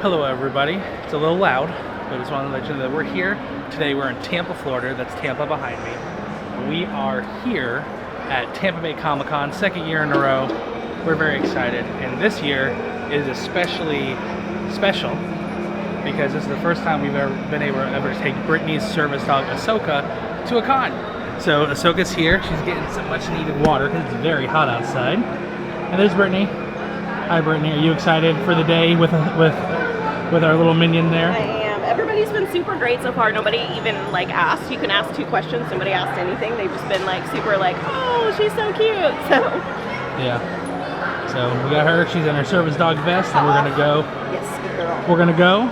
Hello everybody. It's a little loud, but I just wanted to let you know that we're here. Today we're in Tampa, Florida. That's Tampa behind me. We are here at Tampa Bay Comic Con, second year in a row. We're very excited, and this year is especially special because this is the first time we've ever been able to take Brittany's service dog Ahsoka to a con. So Ahsoka's here. She's getting some much needed water because it's very hot outside. And there's Brittany. Hi Brittany, are you excited for the day with our little minion there? I am. Everybody's been super great so far. Nobody even asked. You can ask 2 questions. Nobody asked anything. They've just been super oh, she's so cute. So yeah. So we got her. She's in her service dog vest, and we're gonna go. Yes, good girl. We're gonna go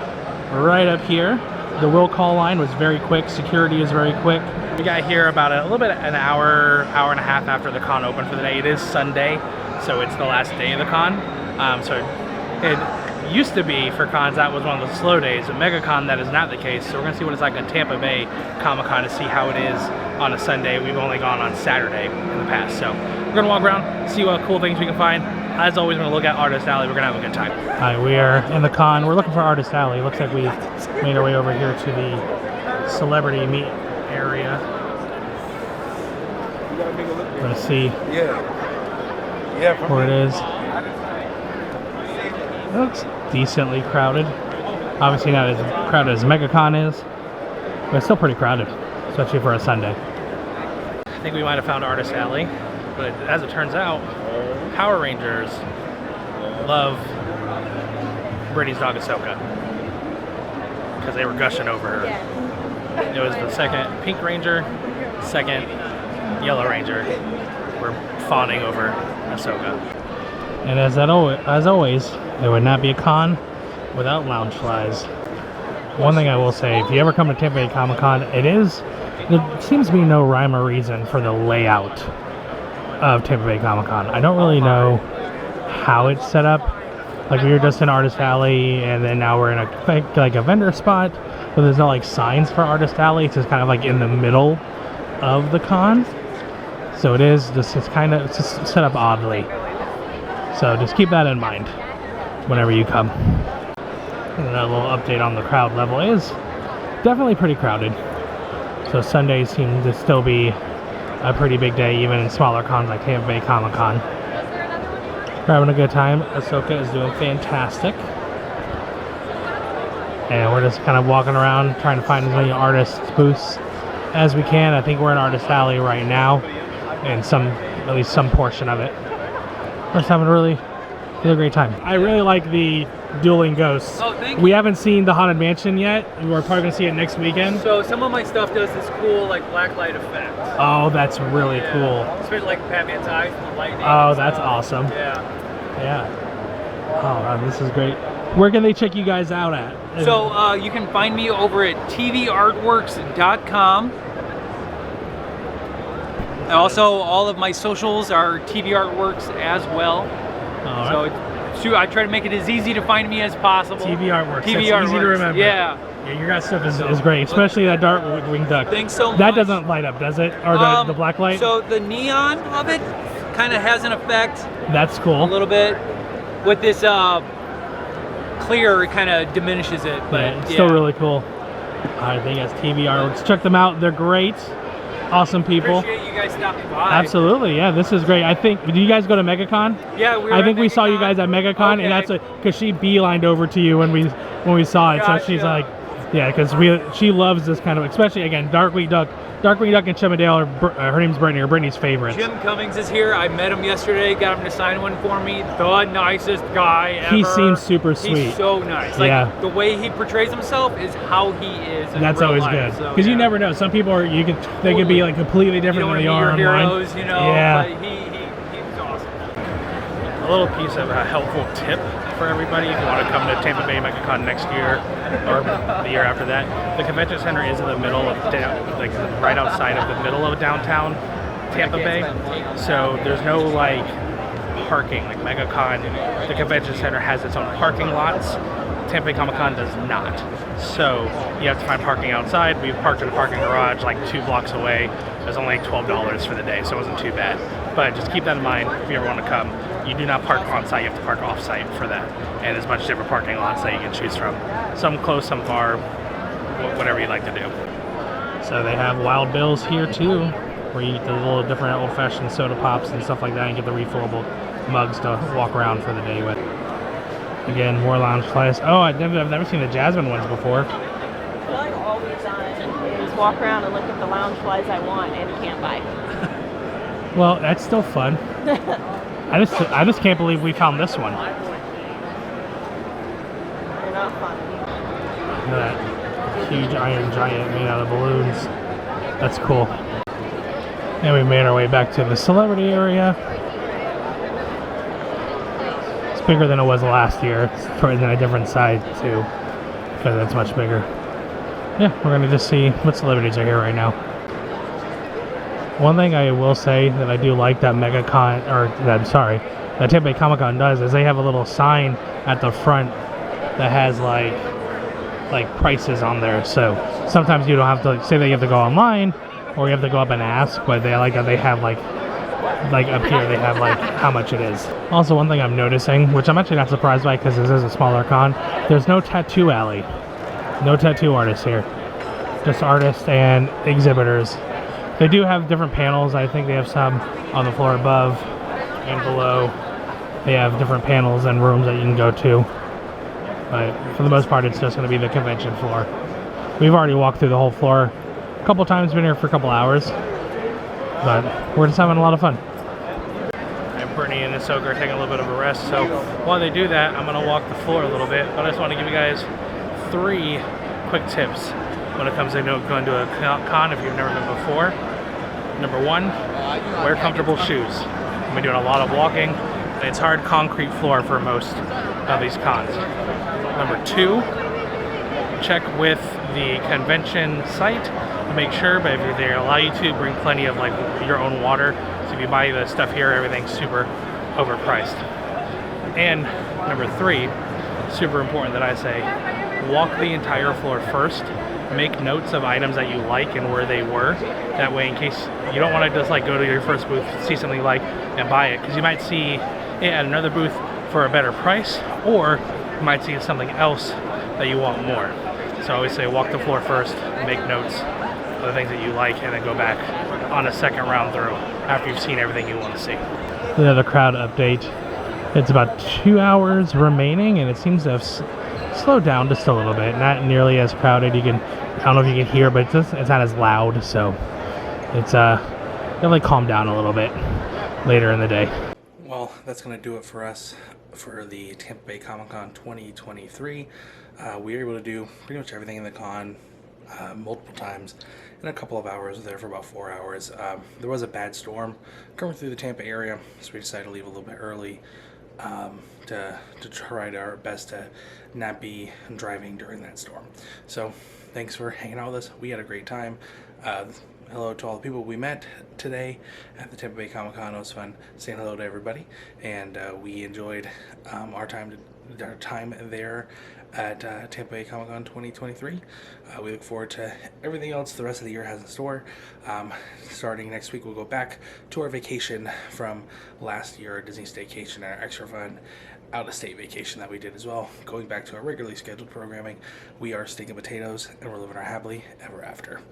right up here. The will call line was very quick. Security is very quick. We got here about a little bit an hour and a half after the con opened for the day. It is Sunday, so it's the last day of the con. So it used to be for cons that was one of the slow days. At MegaCon that is not the case. So we're gonna see what it's like on Tampa Bay Comic Con to see how it is on a Sunday. We've only gone on Saturday in the past, so we're gonna walk around, see what cool things we can find. As always, we're gonna look at Artist Alley. We're gonna have a good time. All right, we are in the con. We're looking for Artist Alley. Looks like we made our way over here to the celebrity meet area. We're gonna see where it is. It looks decently crowded. Obviously not as crowded as MegaCon is, but it's still pretty crowded, especially for a Sunday. I think we might have found Artist Alley, but as it turns out, Power Rangers love Brittany's dog Ahsoka because they were gushing over her. It was the second Pink Ranger, second Yellow Ranger were fawning over Ahsoka. And as always, there would not be a con without lounge flies. One thing I will say, if you ever come to Tampa Bay Comic Con, there seems to be no rhyme or reason for the layout of Tampa Bay Comic Con. I don't really know how it's set up. Like we were just in Artist Alley, and then now we're in a vendor spot, but there's no signs for Artist Alley. It's just kind of in the middle of the con. So it's just set up oddly. So just keep that in mind whenever you come. And a little update on the crowd level is definitely pretty crowded. So Sundays seem to still be a pretty big day, even in smaller cons like Tampa Bay Comic Con. We're having a good time. Ahsoka is doing fantastic. And we're just kind of walking around trying to find as many artist booths as we can. I think we're in Artist Alley right now, and at least some portion of it. We're just having a really great time. I really like the dueling ghosts. Oh, thank you. We haven't seen the Haunted Mansion yet. We're probably going to see it next weekend. So some of my stuff does this cool black light effect. Oh, that's really cool. Especially Batman's eyes and the lightning. Oh, that's awesome. Yeah. Oh, wow, this is great. Where can they check you guys out at? So you can find me over at tvartworks.com. Also, all of my socials are TV Artworks as well. All right. So I try to make it as easy to find me as possible. TV Artworks. TV That's Artworks. Easy to remember. Yeah. Your guys' stuff is great, especially that dark winged duck. Thanks so much. That doesn't light up, does it? Or the black light? So the neon of it kind of has an effect. That's cool. A little bit. With this clear, it kind of diminishes it. But it's still really cool. I think that's TV Artworks. Check them out. They're great. Awesome people. Appreciate you guys stopping by. Absolutely, yeah. This is great. I think. Did you guys go to MegaCon? Yeah, we were. I think we saw you guys at MegaCon, and that's because she beelined over to you when we saw it. Gotcha. So she's like, yeah, because she loves this kind of, especially again, Darkwing Duck and Chimmerdale. Her name's Brittany, or Brittany's favorite. Jim Cummings is here. I met him yesterday. Got him to sign one for me. The nicest guy ever. He seems super sweet. He's so nice. The way he portrays himself is how he is. That's always good. Because you never know. Some people they could be completely different than they are online. Heroes, Yeah. But he's awesome. A little piece of a helpful tip for everybody if you want to come to Tampa Bay MegaCon next year or the year after that. The convention center is in the middle of right outside of the middle of downtown Tampa Bay, so there's no parking like MegaCon. The convention center has its own parking lots. Tampa Bay Comic Con does not, so you have to find parking outside. We parked in a parking garage 2 blocks away. It was only $12 for the day, so it wasn't too bad. But just keep that in mind if you ever want to come. you do not park on site, you have to park off site for that. And there's a bunch of different parking lots that you can choose from. Some close, some far, whatever you'd like to do. So they have Wild Bill's here too, where you get the little different old-fashioned soda pops and stuff like that, and get the refillable mugs to walk around for the day with. Again, more Loungeflies. Oh, I've never seen the Jasmine ones before. All we've done is walk around and look at the Loungeflies I want and can't buy. Well, that's still fun. I just can't believe we found this one. They're not fun. Look at that huge iron giant made out of balloons. That's cool. And we made our way back to the celebrity area. It's bigger than it was last year. It's on a different side too, because it's much bigger. Yeah, we're gonna just see what celebrities are here right now. One thing I will say that I do like that that Tampa Bay Comic Con does is they have a little sign at the front that has like prices on there. So sometimes you don't have to say that you have to go online or you have to go up and ask, but they like that they have like up here they have like how much it is. Also, one thing I'm noticing, which I'm actually not surprised by because this is a smaller con, there's no tattoo alley. No tattoo artists here. Just artists and exhibitors. They do have different panels. I think they have some on the floor above and below. They have different panels and rooms that you can go to. But for the most part, it's just going to be the convention floor. We've already walked through the whole floor a couple times, been here for a couple hours. But we're just having a lot of fun. And Brittany and Ahsoka are taking a little bit of a rest. So while they do that, I'm going to walk the floor a little bit. But I just want to give you guys 3 quick tips when it comes to going to a con if you've never been before. Number 1, wear comfortable shoes. I've been doing a lot of walking, and it's hard concrete floor for most of these cons. Number 2, check with the convention site to make sure, but if they allow you to, bring plenty of like your own water. So if you buy the stuff here, everything's super overpriced. And number 3, super important that I say, walk the entire floor first. Make notes of items that you like and where they were. That way, in case you don't want to just like go to your first booth, see something you like, and buy it, because you might see it at another booth for a better price, or you might see something else that you want more. So I always say walk the floor first, make notes of the things that you like, and then go back on a second round through after you've seen everything you want to see. Another crowd update. It's about 2 hours remaining, and it seems to have slowed down just a little bit. Not nearly as crowded. I don't know if you can hear, but it's not as loud, so it's definitely calmed down a little bit later in the day. Well, that's going to do it for us for the Tampa Bay Comic Con 2023. We were able to do pretty much everything in the con multiple times in a couple of hours. There for about 4 hours. There was a bad storm coming through the Tampa area, so we decided to leave a little bit early to try our best to not be driving during that storm. So thanks for hanging out with us. We had a great time. Hello to all the people we met today at the Tampa Bay Comic Con. It was fun saying hello to everybody, and we enjoyed our time there at Tampa Bay Comic Con 2023. We look forward to everything else the rest of the year has in store. Starting next week, we'll go back to our vacation from last year, our Disney staycation, our extra fun out-of-state vacation that we did as well. Going back to our regularly scheduled programming, we are Steak and Potatoes, and we're living our happily ever after.